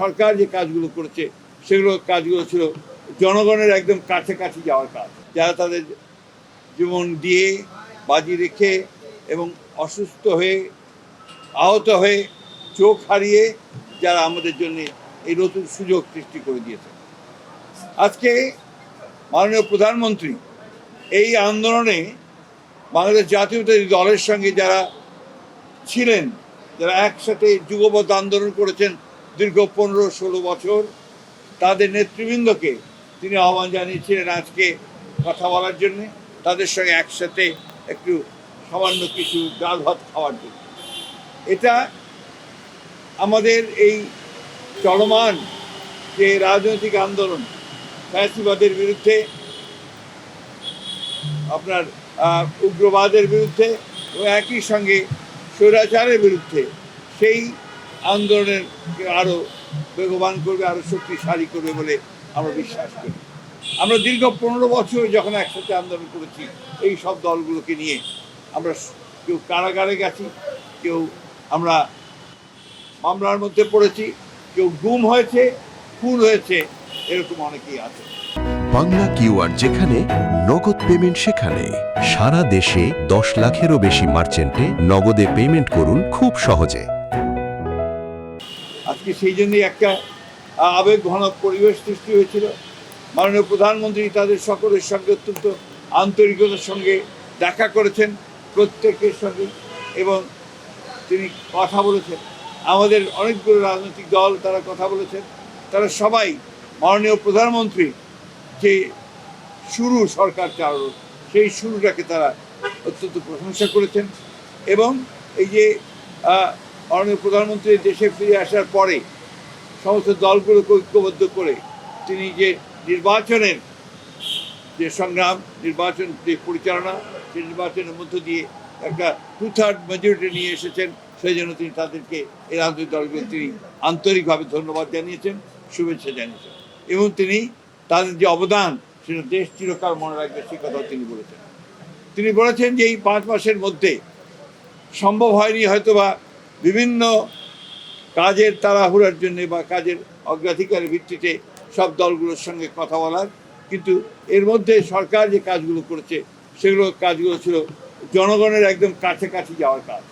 সরকার যে কাজগুলো করেছে কাজগুলো ছিল জনগণের একদম কাছাকাছি যাওয়ার কাজ, যারা তাদের জীবন দিয়ে বাজি রেখে এবং অসুস্থ হয়ে আহত হয়ে চোখ হারিয়ে যারা আমাদের জন্য এই নতুন সুযোগ সৃষ্টি করে দিয়েছে। আজকে মাননীয় প্রধানমন্ত্রী এই আন্দোলনে বাংলাদেশ জাতীয়তাবাদী দলের সঙ্গে যারা ছিলেন, যারা একসাথে যুগপৎ আন্দোলন করেছেন দীর্ঘ 15-16 বছর, তাদের নেতৃবৃন্দকে তিনি আহ্বান জানিয়েছিলেন আজকে কথা বলার জন্য, তাদের সঙ্গে একসাথে একটু সামান্য কিছু ডাল ভাত খাওয়ার জন্য। এটা আমাদের এই চলমান যে রাজনৈতিক আন্দোলন, ফ্যাসিবাদের বিরুদ্ধে, আপনার উগ্রবাদের বিরুদ্ধে এবং একই সঙ্গে স্বৈরাচারের বিরুদ্ধে, সেই আন্দোলনের আরও বেগবান করবে, আরও শক্তিশালী করবে বলে আমরা বিশ্বাস করি। আমরা দীর্ঘ 15 বছর যখন একসাথে আন্দোলন করেছি এই সব দলগুলোকে নিয়ে, আমরা কেউ কারাগারে গেছি, কেউ আমরা মামলার মধ্যে পড়েছি, কেউ গুম হয়েছে, খুন হয়েছে, এরকম অনেকেই আছে। বাংলা কিউআর যেখানে নগদ পেমেন্ট সেখানে। সারা দেশে 10 লাখেরও বেশি মার্চেন্টে নগদে পেমেন্ট করুন খুব সহজে। আজকে সেই জন্যই একটা আবেগ ঘন পরিবেশ সৃষ্টি হয়েছিল। মাননীয় প্রধানমন্ত্রী তাদের সকলের সঙ্গে অত্যন্ত আন্তরিকতার সঙ্গে দেখা করেছেন, প্রত্যেকের সঙ্গে, এবং তিনি কথা বলেছেন। আমাদের অনেকগুলো রাজনৈতিক দল তারা কথা বলেছেন, তারা সবাই মাননীয় প্রধানমন্ত্রী যে শুরু সরকার চালানো, সেই শুরুটাকে তারা অত্যন্ত প্রশংসা করেছেন। এবং এই যে মাননীয় প্রধানমন্ত্রী দেশে ফিরে আসার পরে সমস্ত দলগুলোকে ঐক্যবদ্ধ করে তিনি যে নির্বাচনের যে সংগ্রাম, নির্বাচন যে পরিচালনা, সেই নির্বাচনের মধ্য দিয়ে একটা 2/3 মেজরিটি নিয়ে এসেছেন, সেই জন্য তিনি তাদেরকে এই রাজনৈতিক দলগুলো তিনি আন্তরিকভাবে ধন্যবাদ জানিয়েছেন, শুভেচ্ছা জানিয়েছেন, এবং তিনি তাদের যে অবদান সেটা দেশ চিরকাল মনে রাখবে, সে কথাও তিনি বলেছেন। তিনি বলেছেন যে এই 5 মাসের মধ্যে সম্ভব হয়নি হয়তোবা বিভিন্ন কাজের তাড়াহুড়ার জন্য বা কাজের অগ্রাধিকারের ভিত্তিতে সব দলগুলোর সঙ্গে কথা বলার, কিন্তু এর মধ্যে সরকার যে কাজগুলো করেছে কাজগুলো ছিল জনগণের একদম কাছাকাছি যাওয়ার কাজ।